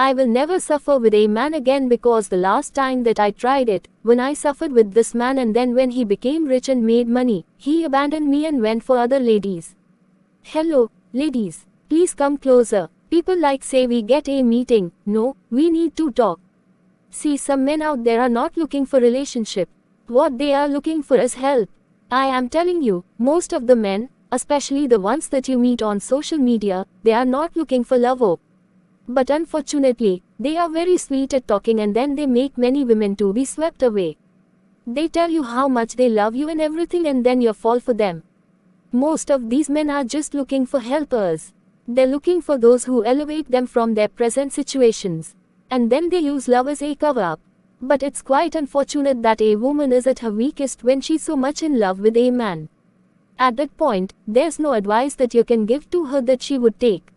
I will never suffer with a man again because the last time that I tried it, when I suffered with this man and then when he became rich and made money, he abandoned me and went for other ladies. Hello, ladies. Please come closer. People like say we get a meeting. No, we need to talk. See, some men out there are not looking for relationship. What they are looking for is help. I am telling you, most of the men, especially the ones that you meet on social media, they are not looking for love. But unfortunately, they are very sweet at talking and then they make many women to be swept away. They tell you how much they love you and everything and then you fall for them. Most of these men are just looking for helpers. They're looking for those who elevate them from their present situations. And then they use love as a cover-up. But it's quite unfortunate that a woman is at her weakest when she's so much in love with a man. At that point, there's no advice that you can give to her that she would take.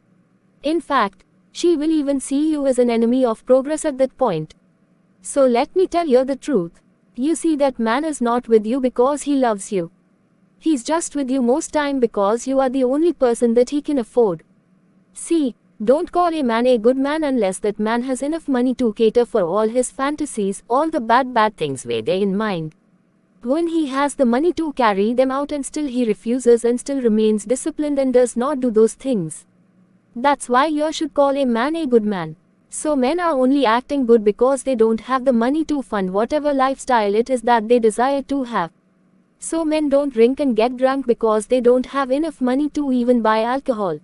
In fact, she will even see you as an enemy of progress at that point. So let me tell you the truth. You see, that man is not with you because he loves you. He's just with you most time because you are the only person that he can afford. See, don't call a man a good man unless that man has enough money to cater for all his fantasies, all the bad things were there in mind. When he has the money to carry them out and still he refuses and still remains disciplined and does not do those things. That's why you should call a man a good man. So men are only acting good because they don't have the money to fund whatever lifestyle it is that they desire to have. So men don't drink and get drunk because they don't have enough money to even buy alcohol.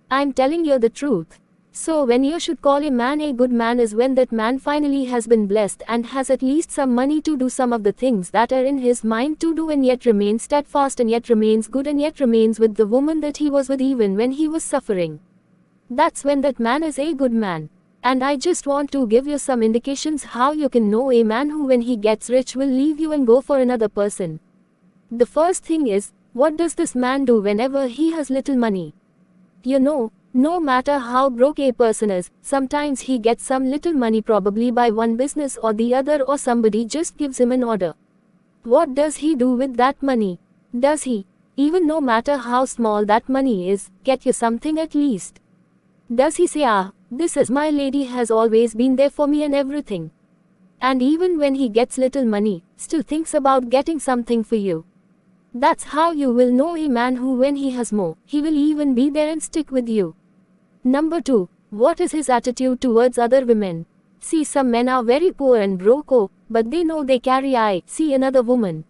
I'm telling you the truth. So when you should call a man a good man is when that man finally has been blessed and has at least some money to do some of the things that are in his mind to do and yet remains steadfast and yet remains good and yet remains with the woman that he was with even when he was suffering. That's when that man is a good man. And I just want to give you some indications how you can know a man who when he gets rich will leave you and go for another person. The first thing is, what does this man do whenever he has little money? You know, no matter how broke a person is, sometimes he gets some little money probably by one business or the other or somebody just gives him an order. What does he do with that money? Does he, even no matter how small that money is, get you something at least? Does he say, this is my lady has always been there for me and everything? And even when he gets little money, still thinks about getting something for you. That's how you will know a man who when he has more, he will even be there and stick with you. Number 2, what is his attitude towards other women? See, some men are very poor and broke, but they know they see another woman.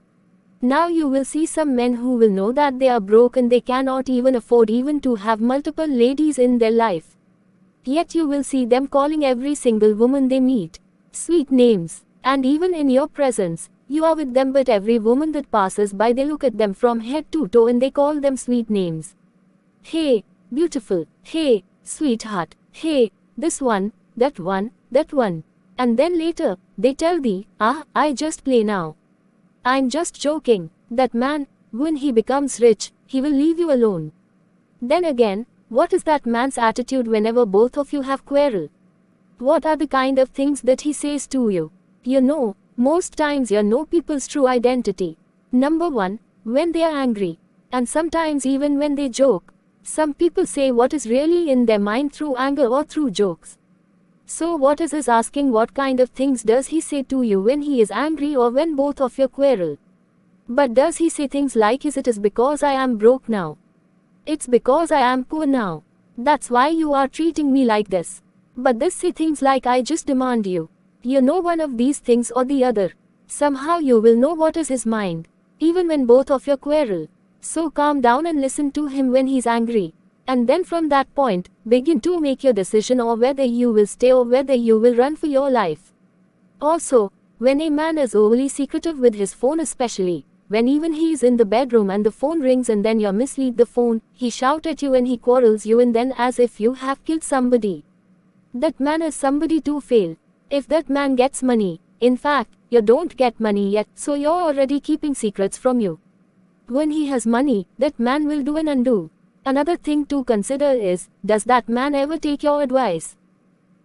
Now you will see some men who will know that they are broke and they cannot even afford even to have multiple ladies in their life. Yet you will see them calling every single woman they meet sweet names. And even in your presence, you are with them, but every woman that passes by they look at them from head to toe and they call them sweet names. Hey, beautiful. Hey, sweetheart. Hey, this one, that one, that one. And then later, they tell thee, I just play now. I'm just joking. That man, when he becomes rich, he will leave you alone. Then again, what is that man's attitude whenever both of you have quarrel? What are the kind of things that he says to you? You know, most times you know people's true identity. Number 1, when they are angry. And sometimes even when they joke. Some people say what is really in their mind through anger or through jokes. So what is his asking? What kind of things does he say to you when he is angry or when both of you quarrel? But does he say things like, it is because I am broke now? It's because I am poor now. That's why you are treating me like this. But does say things like, I just demand you? You know one of these things or the other. Somehow you will know what is his mind. Even when both of you quarrel. So calm down and listen to him when he's angry. And then from that point, begin to make your decision or whether you will stay or whether you will run for your life. Also, when a man is overly secretive with his phone, especially, when even he is in the bedroom and the phone rings and then you mislead the phone, he shouts at you and he quarrels you and then as if you have killed somebody. That man is somebody to fail. If that man gets money, in fact, you don't get money yet, so you're already keeping secrets from you. When he has money, that man will do and undo. Another thing to consider is, does that man ever take your advice?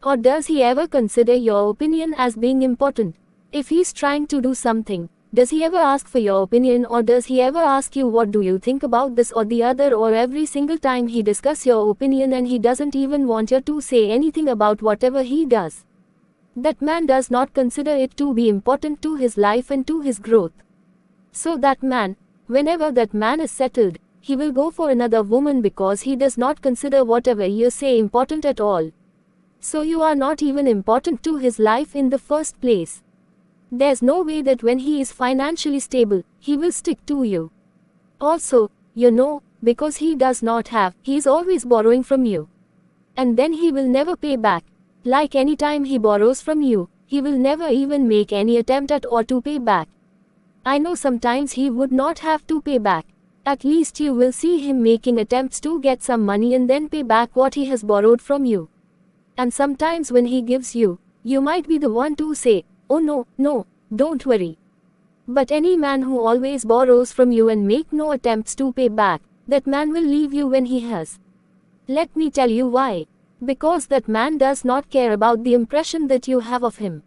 Or does he ever consider your opinion as being important? If he's trying to do something, Does he ever ask for your opinion, or does he ever ask you what do you think about this or the other, or every single time he discusses your opinion and he doesn't even want you to say anything about whatever he does? That man does not consider it to be important to his life and to his growth. So that man, whenever that man is settled, he will go for another woman because he does not consider whatever you say important at all. So you are not even important to his life in the first place. There's no way that when he is financially stable, he will stick to you. Also, because he does not have, he is always borrowing from you. And then he will never pay back. Like any time he borrows from you, he will never even make any attempt at or to pay back. I know sometimes he would not have to pay back. At least you will see him making attempts to get some money and then pay back what he has borrowed from you. And sometimes when he gives you, you might be the one to say, "Oh no, don't worry." But any man who always borrows from you and make no attempts to pay back, that man will leave you when he has. Let me tell you why. Because that man does not care about the impression that you have of him.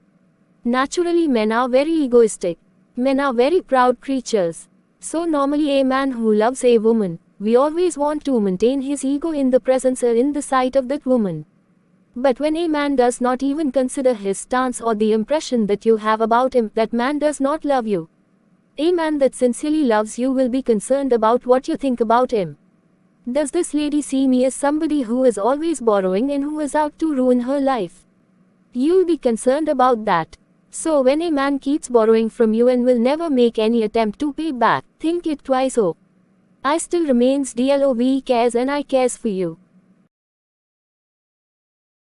Naturally, men are very egoistic. Men are very proud creatures. So normally a man who loves a woman, we always want to maintain his ego in the presence or in the sight of that woman. But when a man does not even consider his stance or the impression that you have about him, that man does not love you. A man that sincerely loves you will be concerned about what you think about him. Does this lady see me as somebody who is always borrowing and who is out to ruin her life? You'll be concerned about that. So when a man keeps borrowing from you and will never make any attempt to pay back, think it twice. Oh, I still remains DLOV cares and I cares for you.